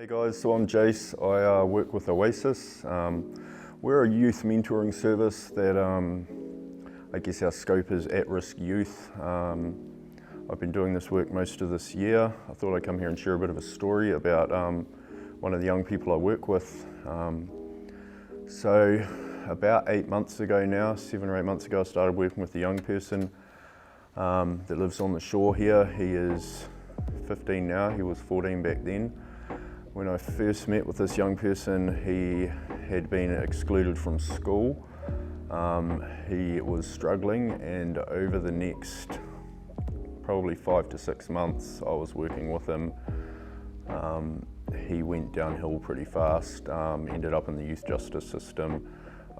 Guys, so I'm Jace. I work with Oasis. We're a youth mentoring service that I guess our scope is at-risk youth. I've been doing this work most of this year. I thought I'd come here and share a bit of a story about one of the young people I work with. So about 8 months ago now, 7 or 8 months ago, I started working with a young person that lives on the shore here. He is 15 now, he was 14 back then. When I first met with this young person, he had been excluded from school. He was struggling, and over the next probably 5 to 6 months I was working with him. He went downhill pretty fast, ended up in the youth justice system,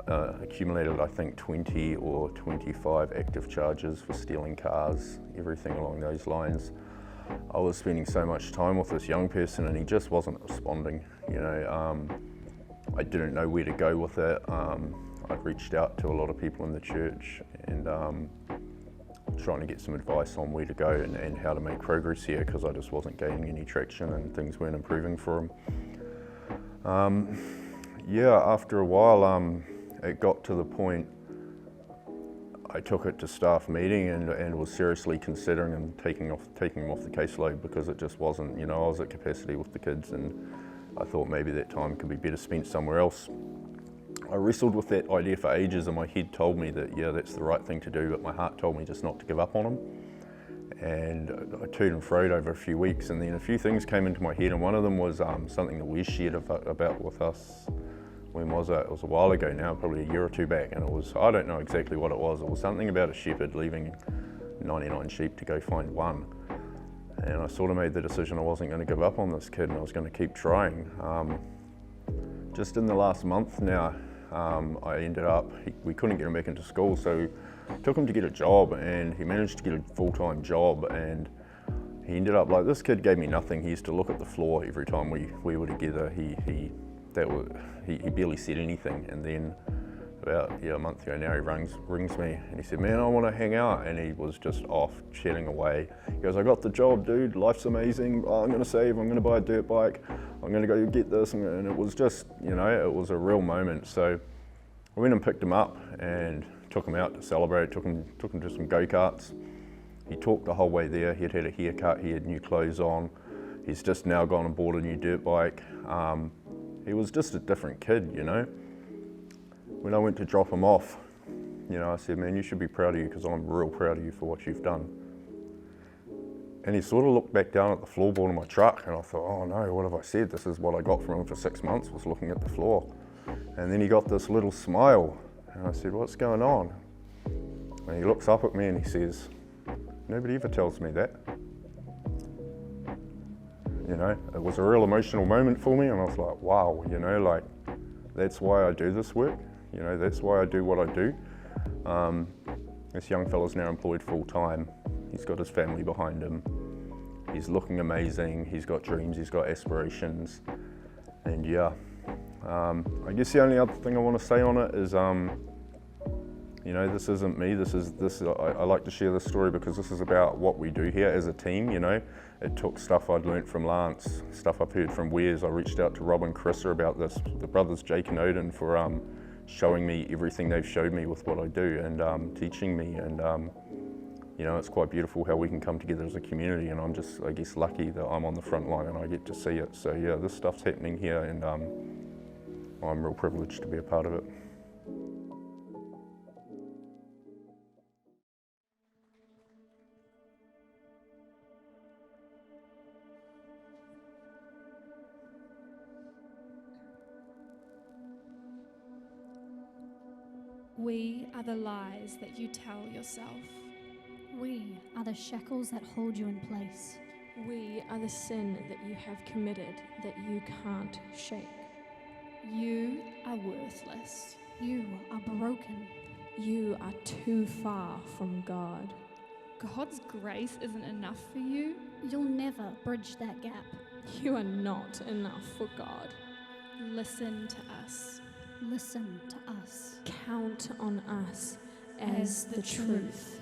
accumulated I think 20 or 25 active charges for stealing cars, everything along those lines. I was spending so much time with this young person and he just wasn't responding. I didn't know where to go with it. I'd reached out to a lot of people in the church and trying to get some advice on where to go and how to make progress here, because I just wasn't gaining any traction and things weren't improving for him. Yeah, after a while it got to the point I took it to staff meeting and was seriously considering and taking him off the caseload, because it just wasn't, I was at capacity with the kids and I thought maybe that time could be better spent somewhere else. I wrestled with that idea for ages and my head told me that, yeah, that's the right thing to do, but my heart told me just not to give up on him. And I toed and froed over a few weeks, and then a few things came into my head, and one of them was something that we shared about with us. When was it? It was a while ago now, probably a year or two back, and it was, I don't know exactly what it was. It was something about a shepherd leaving 99 sheep to go find one. And I sort of made the decision I wasn't going to give up on this kid and I was going to keep trying. Just in the last month now, I ended up, we couldn't get him back into school, so I took him to get a job, and he managed to get a full-time job, and he ended up, like, this kid gave me nothing. He used to look at the floor every time we were together. He barely said anything, and then about a month ago now he rings me and he said, man, I want to hang out, and he was just off chatting away. He goes, I got the job, dude, life's amazing, I'm going to save, I'm going to buy a dirt bike, I'm going to go get this, and it was just, it was a real moment. So I went and picked him up and took him out to celebrate, took him to some go-karts. He talked the whole way there. He had had a haircut, he had new clothes on, he's just now gone and bought a new dirt bike. He was just a different kid, When I went to drop him off, I said, man, you should be proud of you, because I'm real proud of you for what you've done. And he sort of looked back down at the floorboard of my truck, and I thought, oh no, what have I said? This is what I got from him for 6 months, was looking at the floor. And then he got this little smile, and I said, what's going on? And he looks up at me and he says, nobody ever tells me that. It was a real emotional moment for me, and I was like, wow, that's why I do this work. That's why I do what I do. This young fella's now employed full time. He's got his family behind him. He's looking amazing. He's got dreams, he's got aspirations. And yeah, I guess the only other thing I want to say on it is, this isn't me. I like to share this story because this is about what we do here as a team. It took stuff I'd learnt from Lance, stuff I've heard from Wes. I reached out to Rob and Carissa about this, the brothers Jake and Odin, for showing me everything they've showed me with what I do, and teaching me. And it's quite beautiful how we can come together as a community, and I'm just, I guess, lucky that I'm on the front line and I get to see it. So yeah, this stuff's happening here, and I'm real privileged to be a part of it. We are the lies that you tell yourself. We are the shackles that hold you in place. We are the sin that you have committed that you can't shake. You are worthless. You are broken. You are too far from God. God's grace isn't enough for you. You'll never bridge that gap. You are not enough for God. Listen to us. Listen to us. Count on us as the truth.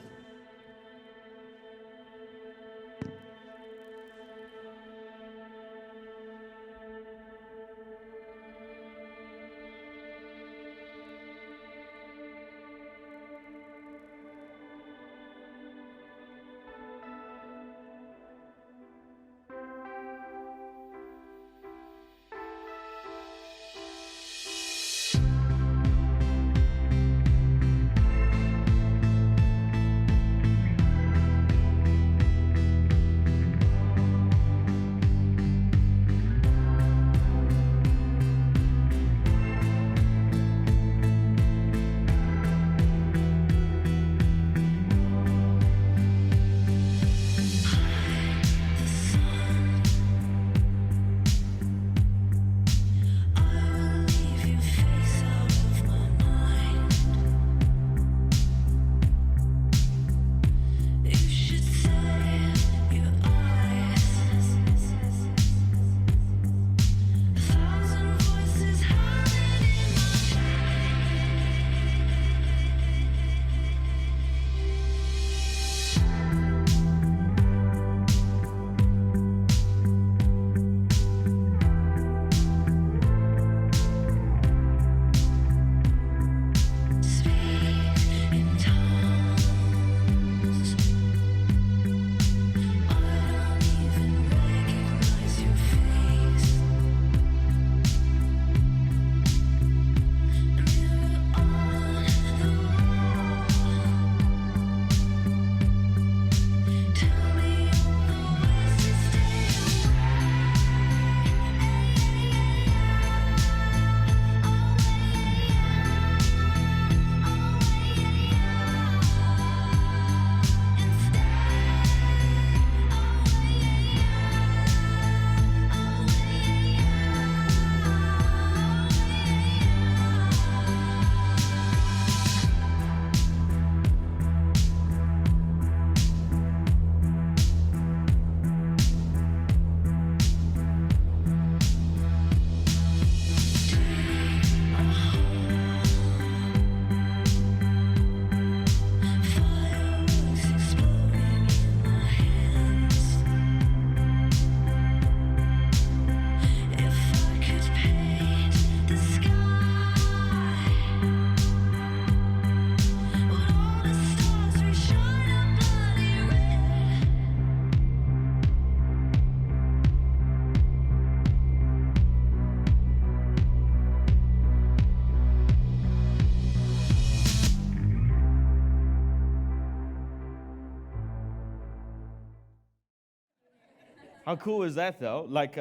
How cool is that, though? Like,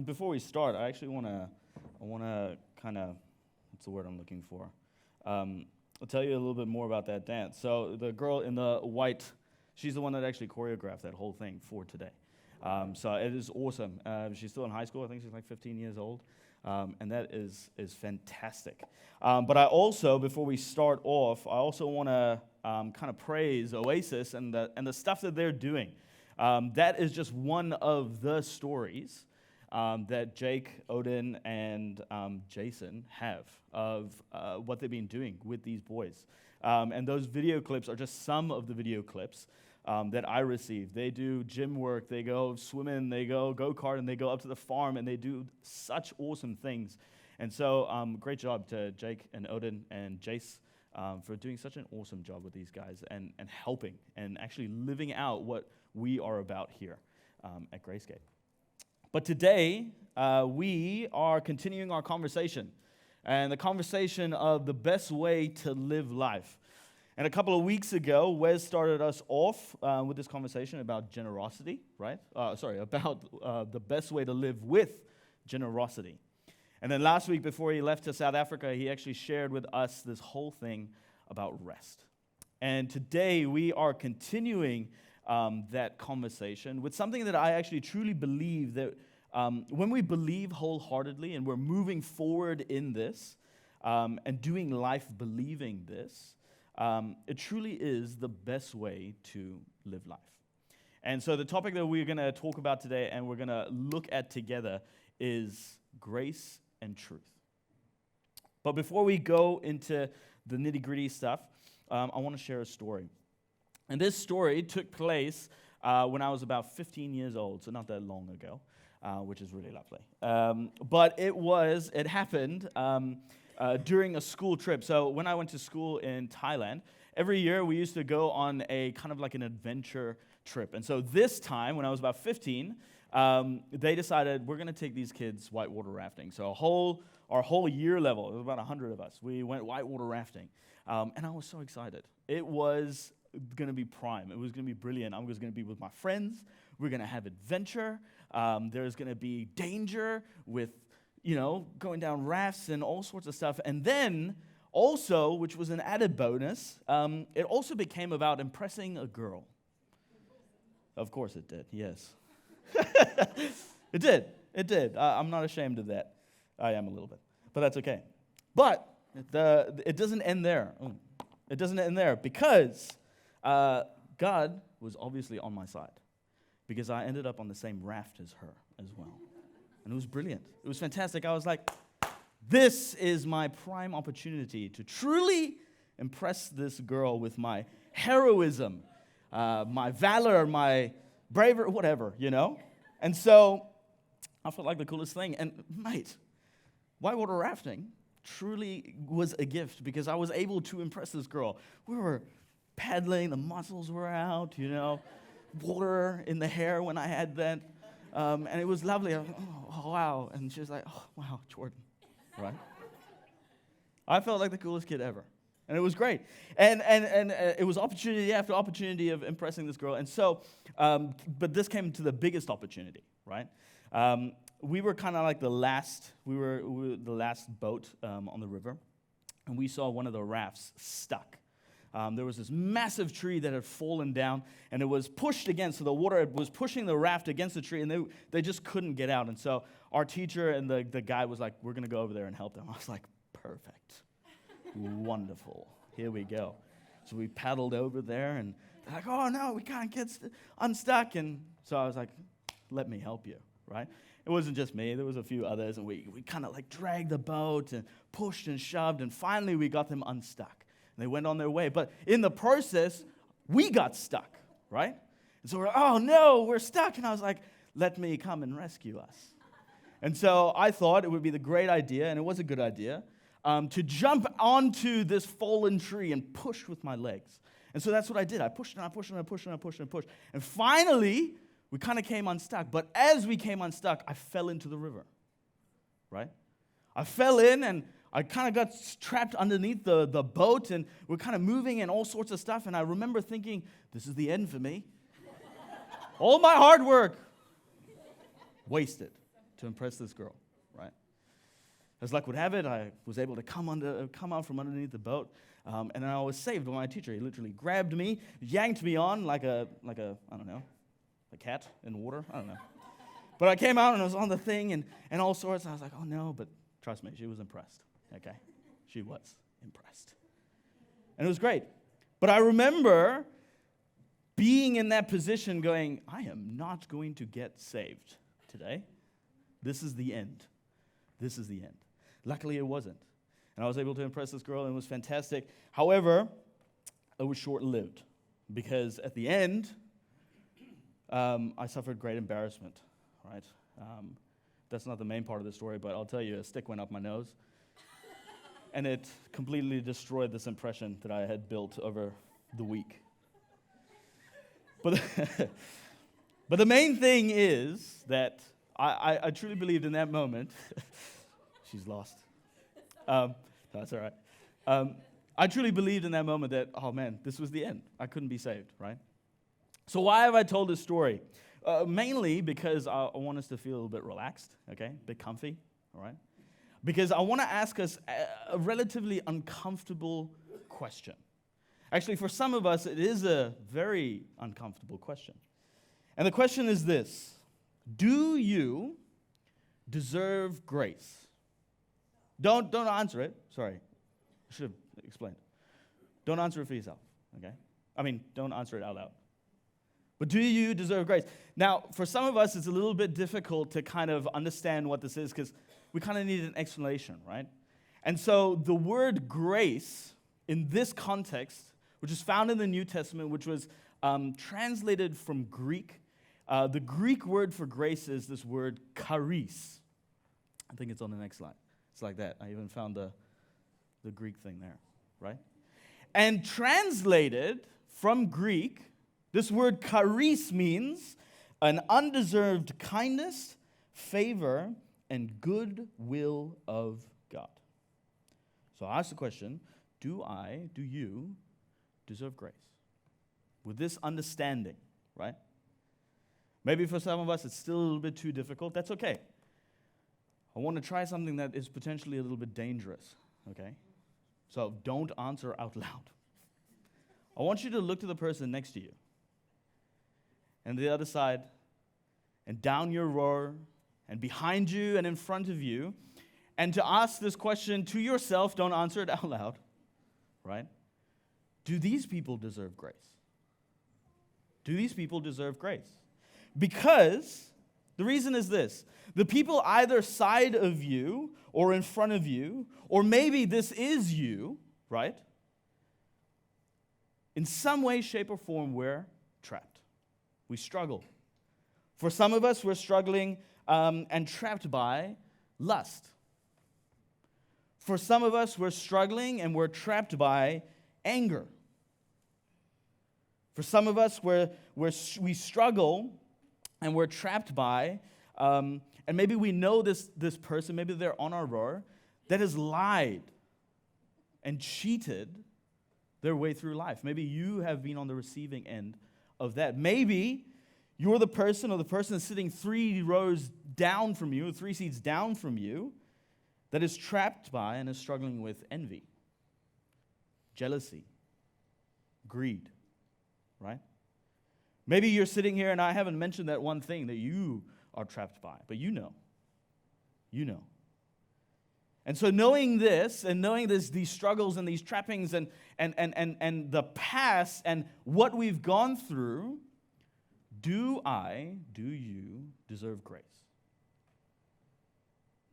before we start, I actually want to kind of, what's the word I'm looking for? I'll tell you a little bit more about that dance. So the girl in the white, she's the one that actually choreographed that whole thing for today. So it is awesome. She's still in high school. I think she's like 15 years old. And that is fantastic. But I also, before we start off, I also want to kind of praise Oasis and the stuff that they're doing. That is just one of the stories that Jake, Odin, and Jason have of what they've been doing with these boys. And those video clips are just some of the video clips that I received. They do gym work, they go swimming, they go-kart, and they go up to the farm, and they do such awesome things. And so great job to Jake and Odin and Jace for doing such an awesome job with these guys and helping and actually living out what we are about here at Grayscape. But today, we are continuing our conversation, and the conversation of the best way to live life. And a couple of weeks ago, Wes started us off with this conversation about generosity, right? About the best way to live with generosity. And then last week, before he left to South Africa, he actually shared with us this whole thing about rest. And today, we are continuing that conversation with something that I actually truly believe that when we believe wholeheartedly and we're moving forward in this and doing life believing this, it truly is the best way to live life. And so the topic that we're going to talk about today and we're going to look at together is grace and truth. But before we go into the nitty-gritty stuff, I want to share a story. And this story took place when I was about 15 years old, so not that long ago, which is really lovely. But it happened during a school trip. So when I went to school in Thailand, every year we used to go on a kind of like an adventure trip. And so this time, when I was about 15, they decided we're going to take these kids whitewater rafting. So our whole year level, it was about 100 of us, we went whitewater rafting. And I was so excited. It was going to be prime. It was going to be brilliant. I was going to be with my friends. We're going to have adventure. There's going to be danger with, going down rafts and all sorts of stuff. And then also, which was an added bonus, it also became about impressing a girl. Of course it did, yes. It did. I'm not ashamed of that. I am a little bit, but that's okay. But it doesn't end there. It doesn't end there because God was obviously on my side because I ended up on the same raft as her as well. And it was brilliant. It was fantastic. I was like, this is my prime opportunity to truly impress this girl with my heroism, my valor, my bravery, whatever, And so I felt like the coolest thing. And mate, whitewater rafting truly was a gift because I was able to impress this girl. We were paddling, the muscles were out, water in the hair when I had that. And it was lovely. I was like, oh, wow. And she was like, oh, wow, Jordan, right? I felt like the coolest kid ever. And it was great. And it was opportunity after opportunity of impressing this girl. And so, but this came to the biggest opportunity, right? We were kind of like the last boat on the river. And we saw one of the rafts stuck. There was this massive tree that had fallen down, and it was pushed against, so the water was pushing the raft against the tree, and they just couldn't get out. And so our teacher and the guy was like, we're going to go over there and help them. I was like, perfect. Wonderful. Here we go. So we paddled over there, and they're like, oh, no, we can't get unstuck. And so I was like, let me help you, right? It wasn't just me. There was a few others, and we kind of like dragged the boat and pushed and shoved, and finally we got them unstuck. They went on their way. But in the process, we got stuck, right? And so we're, oh, no, we're stuck. And I was like, let me come and rescue us. And so I thought it would be the great idea, and it was a good idea, to jump onto this fallen tree and push with my legs. And so that's what I did. I pushed and I pushed and I pushed and I pushed and I pushed. And finally, we kind of came unstuck. But as we came unstuck, I fell into the river, right? I fell in, and I kind of got trapped underneath the boat, and we're kind of moving and all sorts of stuff. And I remember thinking, this is the end for me. All my hard work, wasted to impress this girl, right? As luck would have it, I was able to come out from underneath the boat, and then I was saved by my teacher. He literally grabbed me, yanked me on like a I don't know, a cat in water. I don't know. But I came out and I was on the thing and all sorts. And I was like, oh no, but trust me, she was impressed. Okay, she was impressed, and it was great. But I remember being in that position, going, I am not going to get saved today. This is the end. This is the end. Luckily, it wasn't. And I was able to impress this girl, and it was fantastic. However, it was short-lived, because at the end, I suffered great embarrassment, right? That's not the main part of the story, but I'll tell you, a stick went up my nose, and it completely destroyed this impression that I had built over the week. But the main thing is that I truly believed in that moment. She's lost. That's all right. I truly believed in that moment that, oh man, this was the end. I couldn't be saved, right? So why have I told this story? Mainly because I want us to feel a little bit relaxed, okay? A bit comfy, all right? Because I want to ask us a relatively uncomfortable question. Actually, for some of us, it is a very uncomfortable question. And the question is this: do you deserve grace? Don't answer it. Sorry. I should have explained. Don't answer it for yourself, okay? I mean, don't answer it out loud. But do you deserve grace? Now, for some of us, it's a little bit difficult to kind of understand what this is, because we kind of need an explanation, right? And so the word grace in this context, which is found in the New Testament, which was translated from Greek, the Greek word for grace is this word charis. I think it's on the next slide. It's like that. I even found the Greek thing there, right? And translated from Greek, this word charis means an undeserved kindness, favor, and good will of God. So I ask the question, do you deserve grace? With this understanding, right? Maybe for some of us it's still a little bit too difficult. That's okay. I want to try something that is potentially a little bit dangerous, okay? So don't answer out loud. I want you to look to the person next to you, and the other side, and down your row, and behind you, and in front of you, and to ask this question to yourself. Don't answer it out loud, right? Do these people deserve grace? Do these people deserve grace? Because the reason is this: the people either side of you or in front of you, or maybe this is you, right? In some way, shape, or form, we're trapped. We struggle. For some of us, we're struggling and trapped by lust. For some of us, we're struggling and we're trapped by anger. For some of us, we struggle and we're trapped by, and maybe we know this person, maybe they're on our row, that has lied and cheated their way through life. Maybe you have been on the receiving end of that. Maybe you're the person, or the person that's sitting 3 rows down from you, 3 seats down from you, that is trapped by and is struggling with envy, jealousy, greed, right? Maybe you're sitting here and I haven't mentioned that one thing that you are trapped by, but you know. And so knowing this, and knowing these struggles and these trappings and the past and what we've gone through, do you deserve grace?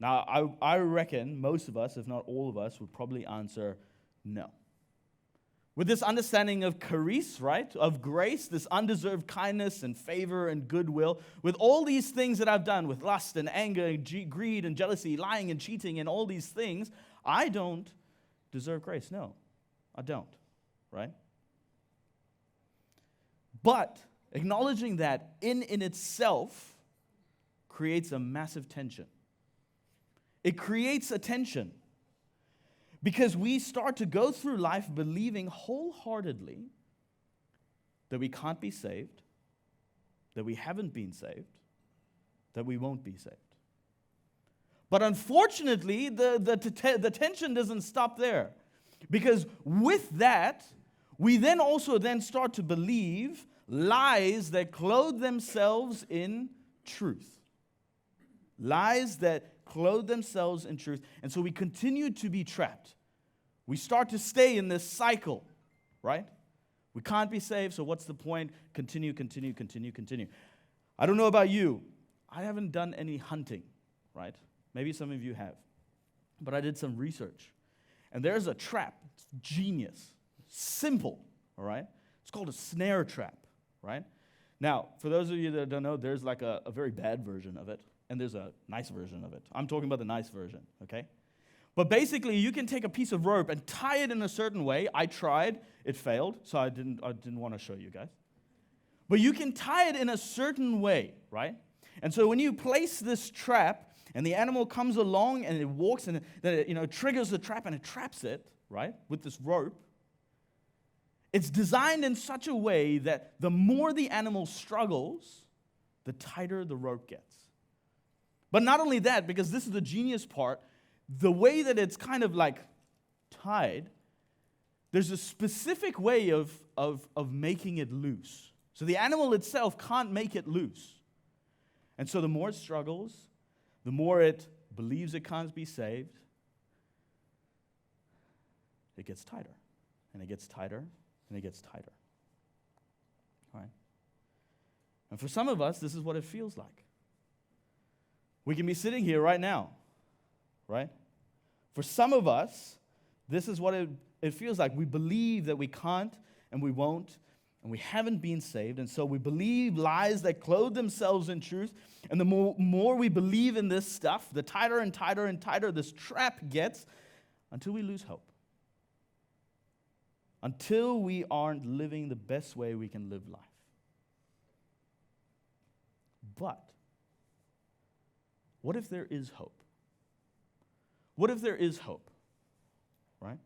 Now, I reckon most of us, if not all of us, would probably answer no. With this understanding of charis, right, of grace, this undeserved kindness and favor and goodwill, with all these things that I've done, with lust and anger and greed and jealousy, lying and cheating and all these things, I don't deserve grace. No, I don't, right? But acknowledging that in itself creates a massive tension. It creates a tension because we start to go through life believing wholeheartedly that we can't be saved, that we haven't been saved, that we won't be saved. But unfortunately, the tension doesn't stop there. Because with that, we then also start to believe lies that clothe themselves in truth. Lies that clothe themselves in truth. And so we continue to be trapped. We start to stay in this cycle, right? We can't be saved, so what's the point? Continue. I don't know about you. I haven't done any hunting, right? Maybe some of you have. But I did some research. And there's a trap. It's genius. Simple, all right? It's called a snare trap, right? Now, for those of you that don't know, there's like a very bad version of it, and there's a nice version of it. I'm talking about the nice version, okay? But basically, you can take a piece of rope and tie it in a certain way. I tried. It failed, so I didn't want to show you guys. But you can tie it in a certain way, right? And so when you place this trap, and the animal comes along and it walks and then it triggers the trap and it traps it, right, with this rope. It's designed in such a way that the more the animal struggles, the tighter the rope gets. But not only that, because this is the genius part, the way that it's kind of like tied, there's a specific way of making it loose. So the animal itself can't make it loose. And so the more it struggles, the more it believes it can't be saved, it gets tighter, and it gets tighter, and it gets tighter. All right? And for some of us, this is what it feels like. We can be sitting here right now, right? For some of us, this is what it feels like. We believe that we can't and we won't, and we haven't been saved, and so we believe lies that clothe themselves in truth, and the more we believe in this stuff, the tighter and tighter and tighter this trap gets until we lose hope. Until we aren't living the best way we can live life. But what if there is hope? What if there is hope? Right?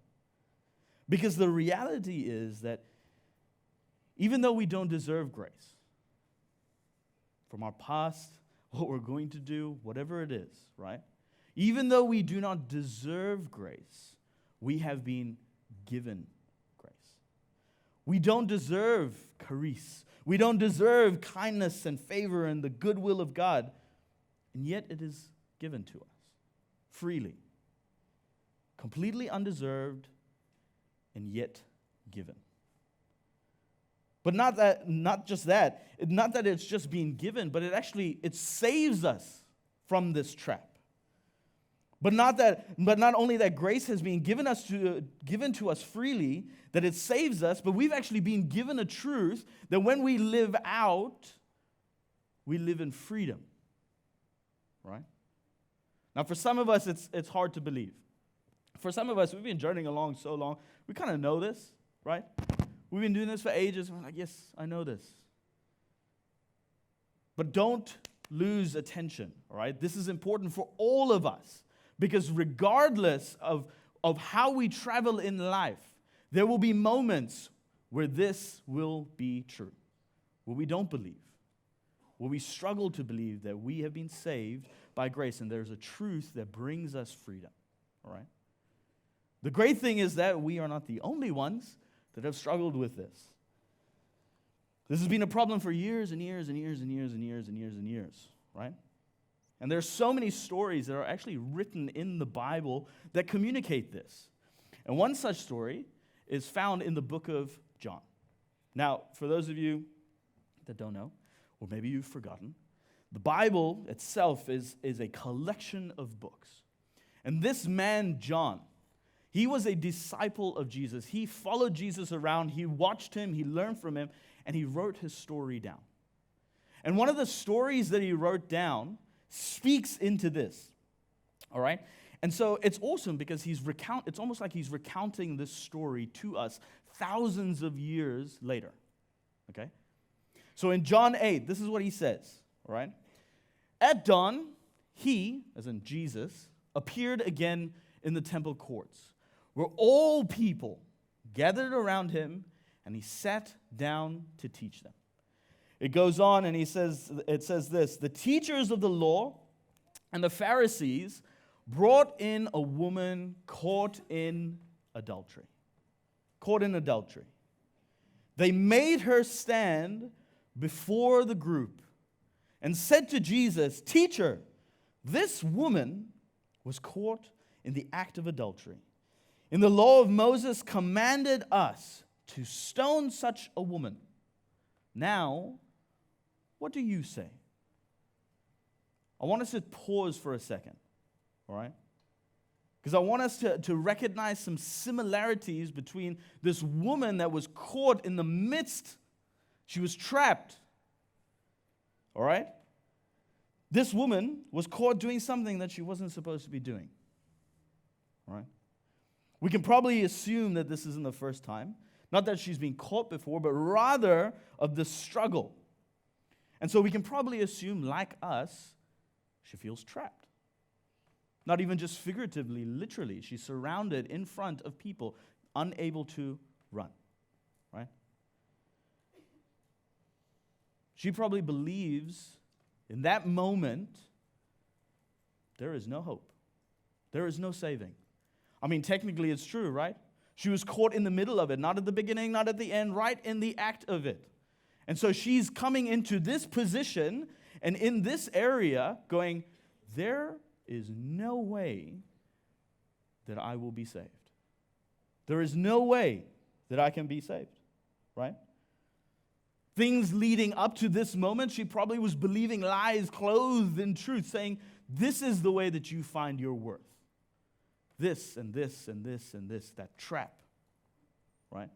Because the reality is that even though we don't deserve grace, from our past, what we're going to do, whatever it is, right? Even though we do not deserve grace, we have been given grace. We don't deserve charis. We don't deserve kindness and favor and the goodwill of God, and yet it is given to us freely, completely undeserved, and yet given. But not just that it's just being given, but it saves us from this trap. But not only that grace has been given to us freely, that it saves us, but we've actually been given a truth that when we live out, we live in freedom. Right? Now, for some of us, it's hard to believe. For some of us, we've been journeying along so long, we kind of know this, right? We've been doing this for ages, and we're like, yes, I know this. But don't lose attention, all right? This is important for all of us, because regardless of how we travel in life, there will be moments where this will be true, where we don't believe, where we struggle to believe that we have been saved by grace, and there's a truth that brings us freedom, all right? The great thing is that we are not the only ones that have struggled with this. This has been a problem for years and years and years and years and years and years and years, right? And there's so many stories that are actually written in the Bible that communicate this. And one such story is found in the book of John. Now, for those of you that don't know, or maybe you've forgotten, the Bible itself is a collection of books. And this man, John, he was a disciple of Jesus. He followed Jesus around. He watched him. He learned from him. And he wrote his story down. And one of the stories that he wrote down speaks into this. All right? And so it's awesome because it's almost like he's recounting this story to us thousands of years later. Okay? So in John 8, this is what he says. All right? At dawn, he, as in Jesus, appeared again in the temple courts, where all people gathered around him, and he sat down to teach them. It goes on and it says this: the teachers of the law and the Pharisees brought in a woman caught in adultery. Caught in adultery. They made her stand before the group and said to Jesus, "Teacher, this woman was caught in the act of adultery. In the law of Moses commanded us to stone such a woman. Now, what do you say?" I want us to pause for a second, all right? Because I want us to recognize some similarities between this woman that was caught in the midst. She was trapped, all right? This woman was caught doing something that she wasn't supposed to be doing, all right? We can probably assume that this isn't the first time. Not that she's been caught before, but rather of the struggle. And so we can probably assume, like us, she feels trapped. Not even just figuratively, literally. She's surrounded in front of people, unable to run, right? She probably believes in that moment, there is no hope. There is no saving. I mean, technically it's true, right? She was caught in the middle of it, not at the beginning, not at the end, right in the act of it. And so she's coming into this position and in this area going, there is no way that I will be saved. There is no way that I can be saved, right? Things leading up to this moment, she probably was believing lies clothed in truth, saying, this is the way that you find your worth. This and this and this and this, that trap, right?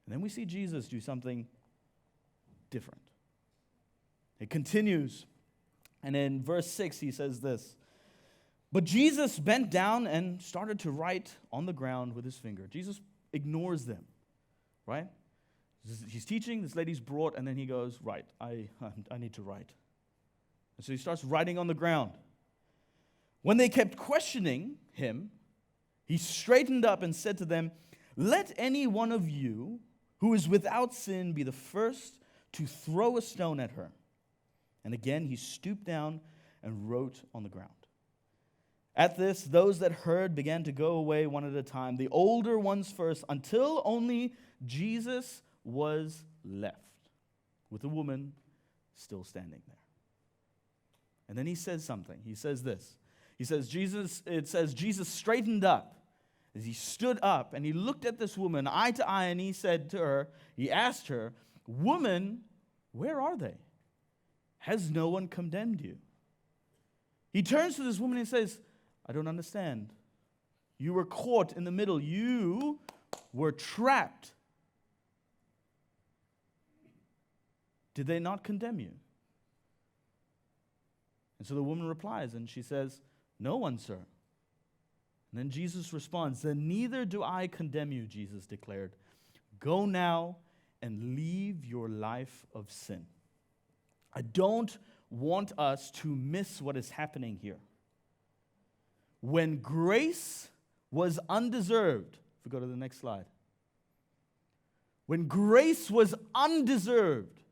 And then we see Jesus do something different. It continues, and in verse 6 he says this: "But Jesus bent down and started to write on the ground with his finger." Jesus ignores them, right? He's teaching, this lady's brought, and then he goes, "Right, I need to write." And so he starts writing on the ground. When they kept questioning him, he straightened up and said to them, "Let any one of you who is without sin be the first to throw a stone at her." And again he stooped down and wrote on the ground. At this, those that heard began to go away one at a time, the older ones first, until only Jesus was left, with the woman still standing there. And then he says something. He says this. It says Jesus straightened up as he stood up and he looked at this woman eye to eye, and he said to her, he asked her, "Woman, where are they? Has no one condemned you?" He turns to this woman and says, "I don't understand. You were caught in the middle. You were trapped. Did they not condemn you?" And so the woman replies and she says, "No one, sir." And then Jesus responds, "Then neither do I condemn you," Jesus declared. "Go now and leave your life of sin." I don't want us to miss what is happening here. When grace was undeserved, if we go to the next slide. When grace was undeserved,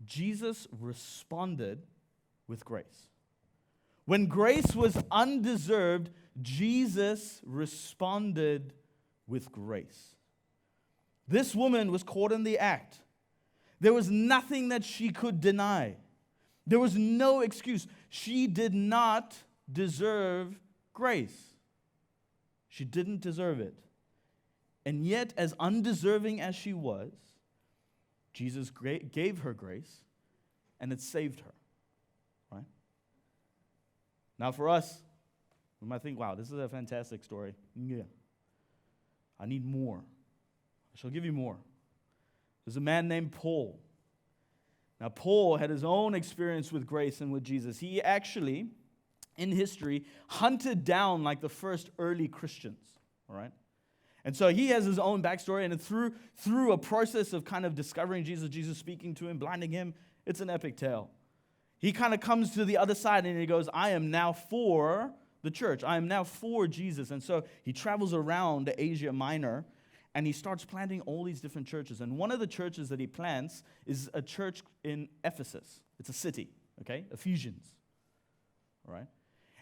Jesus responded with grace. When grace was undeserved, Jesus responded with grace. This woman was caught in the act. There was nothing that she could deny. There was no excuse. She did not deserve grace. She didn't deserve it. And yet, as undeserving as she was, Jesus gave her grace, and it saved her. Right? Now for us, we might think, wow, this is a fantastic story. Yeah. I need more. I shall give you more. There's a man named Paul. Now, Paul had his own experience with grace and with Jesus. He actually, in history, hunted down like the first early Christians, all right? And so he has his own backstory, and through a process of kind of discovering Jesus speaking to him, blinding him, it's an epic tale. He kind of comes to the other side, and he goes, I am now for the church. I am now for Jesus. And so he travels around Asia Minor, And he starts planting all these different churches. And one of the churches that he plants is a church in Ephesus. It's a city, okay? Ephesians, all right?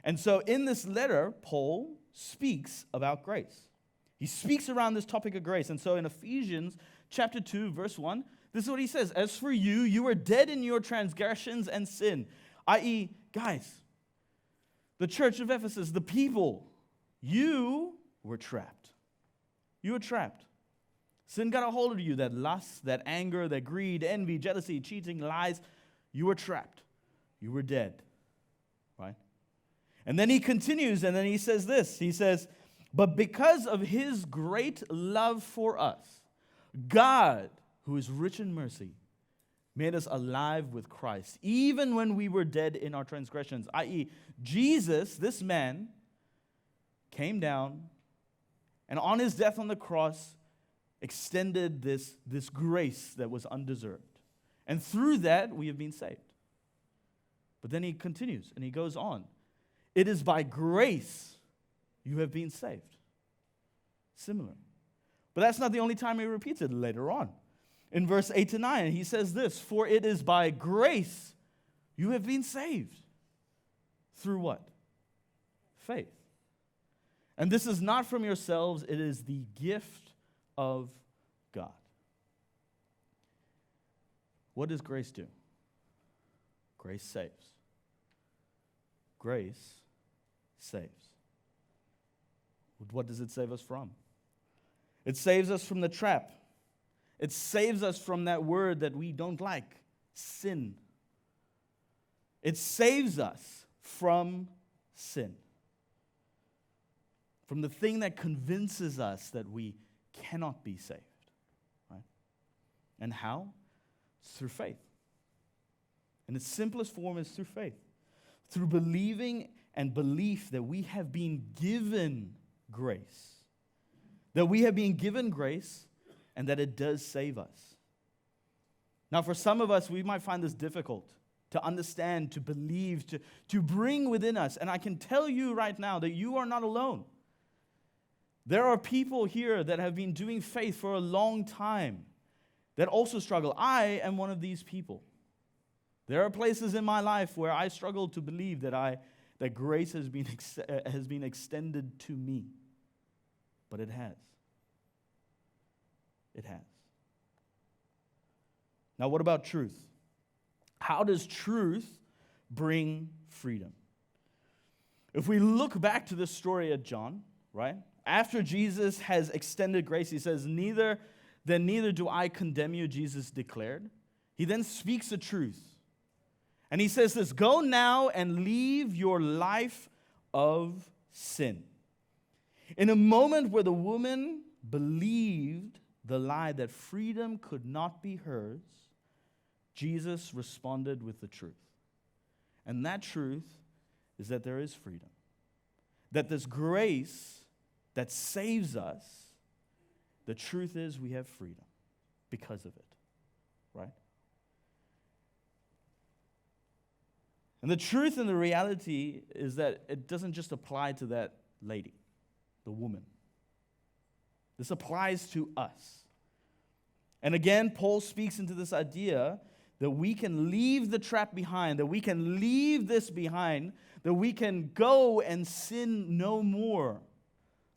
And so in this letter, Paul speaks about grace. He speaks around this topic of grace. And so in Ephesians chapter 2, verse 1, this is what he says. As for you, you were dead in your transgressions and sin. I.e., guys, the church of Ephesus, the people, you were trapped. You were trapped. Sin got a hold of you, that lust, that anger, that greed, envy, jealousy, cheating, lies. You were trapped. You were dead, right? And then he continues, and then he says this. He says, but because of his great love for us, God, who is rich in mercy, made us alive with Christ, even when we were dead in our transgressions, i.e., Jesus, this man, came down, and on his death on the cross, extended this grace that was undeserved. And through that, we have been saved. But then he continues, and he goes on. It is by grace you have been saved. Similar. But that's not the only time he repeats it later on. In verse 8 to 9, he says this, for it is by grace you have been saved. Through what? Faith. And this is not from yourselves, it is the gift of God. What does grace do? Grace saves. Grace saves. What does it save us from? It saves us from the trap. It saves us from that word that we don't like, sin. It saves us from sin. From the thing that convinces us that we cannot be saved. Right? And how? It's through faith. In its simplest form is through faith. Through believing and belief that we have been given grace. That we have been given grace and that it does save us. Now, for some of us, we might find this difficult to understand, to believe, to bring within us. And I can tell you right now that you are not alone. There are people here that have been doing faith for a long time that also struggle. I am one of these people. There are places in my life where I struggle to believe that grace has been extended to me. But it has. It has. Now, what about truth? How does truth bring freedom? If we look back to this story at John, right? After Jesus has extended grace, he says, neither do I condemn you, Jesus declared. He then speaks the truth. And he says this, go now and leave your life of sin. In a moment where the woman believed the lie that freedom could not be hers, Jesus responded with the truth. And that truth is that there is freedom. That this grace that saves us, the truth is we have freedom because of it, right? And the truth and the reality is that it doesn't just apply to that lady, the woman. This applies to us. And again, Paul speaks into this idea that we can leave the trap behind, that we can leave this behind, that we can go and sin no more.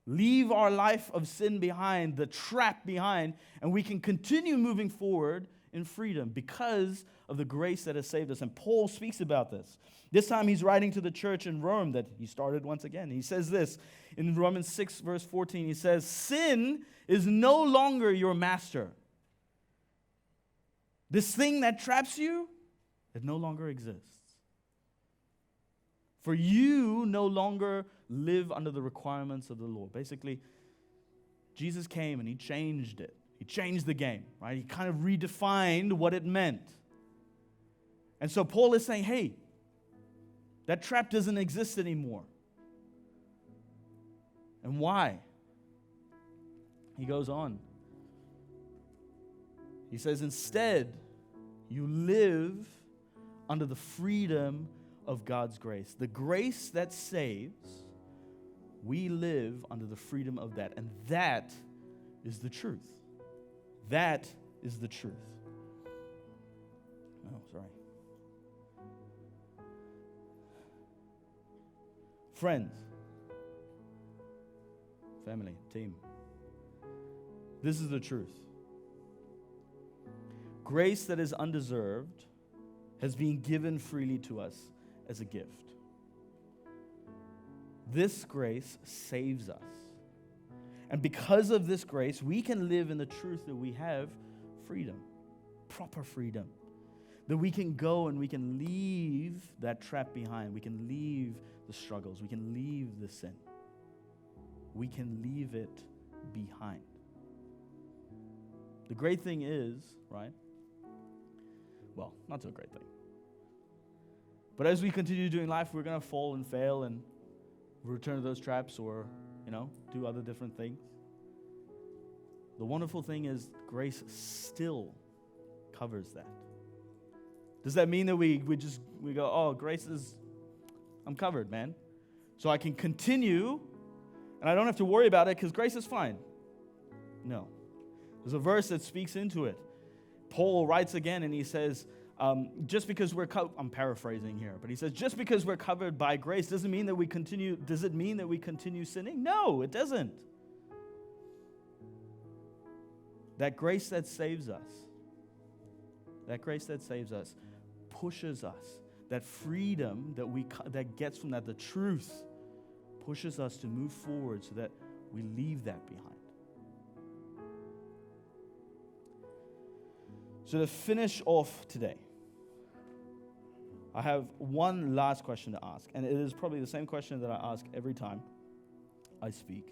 Leave our life of sin behind, the trap behind, and we can continue moving forward in freedom because of the grace that has saved us. And Paul speaks about this. This time he's writing to the church in Rome that he started once again. He says this in Romans 6, verse 14. He says, sin is no longer your master. This thing that traps you, it no longer exists. For you no longer live under the requirements of the law. Basically, Jesus came and he changed it. He changed the game, right? He kind of redefined what it meant. And so Paul is saying, hey, that trap doesn't exist anymore. And why? He goes on. He says, instead, you live under the freedom of God's grace. The grace that saves, we live under the freedom of that. And that is the truth. That is the truth. Oh, sorry. Friends, family, team, this is the truth. Grace that is undeserved has been given freely to us as a gift. This grace saves us. And because of this grace, we can live in the truth that we have freedom, proper freedom. That we can go and we can leave that trap behind. We can leave the struggles. We can leave the sin. We can leave it behind. The great thing is, right? Well, not so great thing. But as we continue doing life, we're going to fall and fail and return to those traps or, do other different things. The wonderful thing is grace still covers that. Does that mean that we go, oh, grace is, I'm covered, man. So I can continue and I don't have to worry about it because grace is fine. No. There's a verse that speaks into it. Paul writes again and he says, just because I'm paraphrasing here, but he says, just because we're covered by grace does it mean that we continue sinning? No, it doesn't. That grace that saves us, pushes us, that freedom that gets from that, the truth, pushes us to move forward so that we leave that behind. So to finish off today, I have one last question to ask, and it is probably the same question that I ask every time I speak,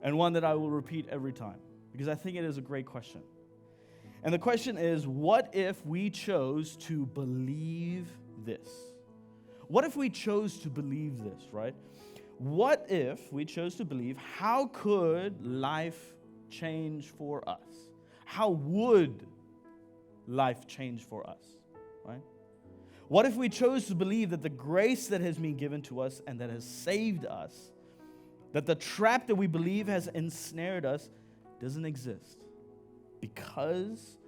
and one that I will repeat every time, because I think it is a great question. And the question is, what if we chose to believe this? What if we chose to believe this, right? What if we chose to believe, how could life change for us? How would life change for us, right? What if we chose to believe that the grace that has been given to us and that has saved us, that the trap that we believe has ensnared us doesn't exist because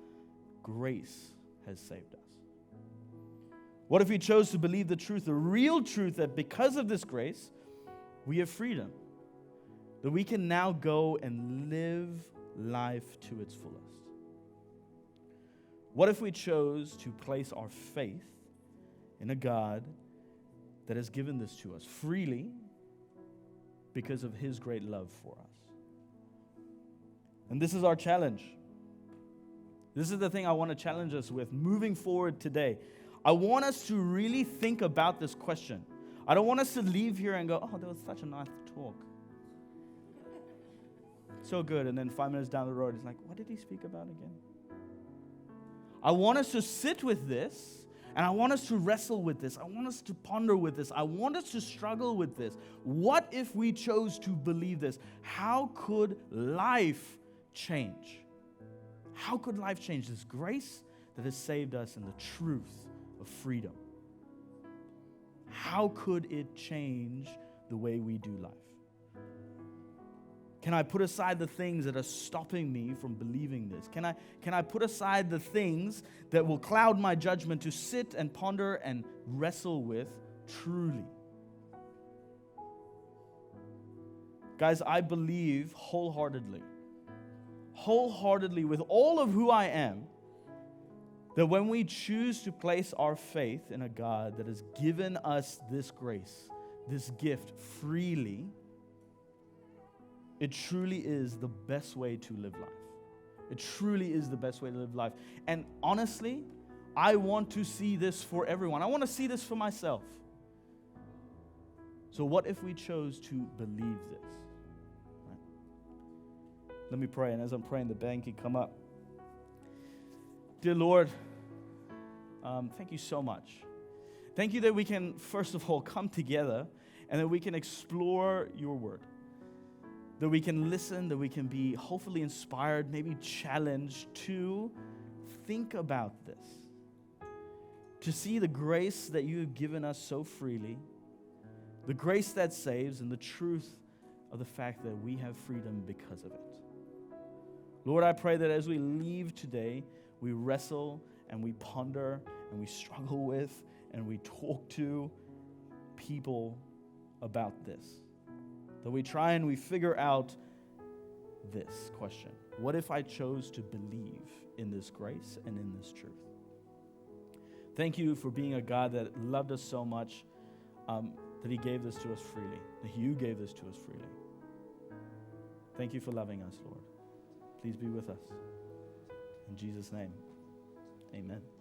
grace has saved us? What if we chose to believe the truth, the real truth, that because of this grace, we have freedom, that we can now go and live life to its fullest? What if we chose to place our faith in a God that has given this to us freely because of His great love for us? And this is our challenge. This is the thing I want to challenge us with moving forward today. I want us to really think about this question. I don't want us to leave here and go, oh, that was such a nice talk. So good. And then 5 minutes down the road, it's like, what did he speak about again? I want us to sit with this, and I want us to wrestle with this. I want us to ponder with this. I want us to struggle with this. What if we chose to believe this? How could life change? How could life change? This grace that has saved us and the truth of freedom. How could it change the way we do life? Can I put aside the things that are stopping me from believing this? Can I put aside the things that will cloud my judgment to sit and ponder and wrestle with truly? Guys, I believe wholeheartedly with all of who I am, that when we choose to place our faith in a God that has given us this grace, this gift freely, it truly is the best way to live life. It truly is the best way to live life. And honestly, I want to see this for everyone. I want to see this for myself. So what if we chose to believe this? Right. Let me pray, and as I'm praying, the band can come up. Dear Lord, thank you so much. Thank you that we can, first of all, come together and that we can explore your word. That we can listen, that we can be hopefully inspired, maybe challenged to think about this. To see the grace that you have given us so freely, the grace that saves, and the truth of the fact that we have freedom because of it. Lord, I pray that as we leave today, we wrestle and we ponder and we struggle with and we talk to people about this. That we try and we figure out this question. What if I chose to believe in this grace and in this truth? Thank you for being a God that loved us so much that he gave this to us freely, that you gave this to us freely. Thank you for loving us, Lord. Please be with us. In Jesus' name, amen.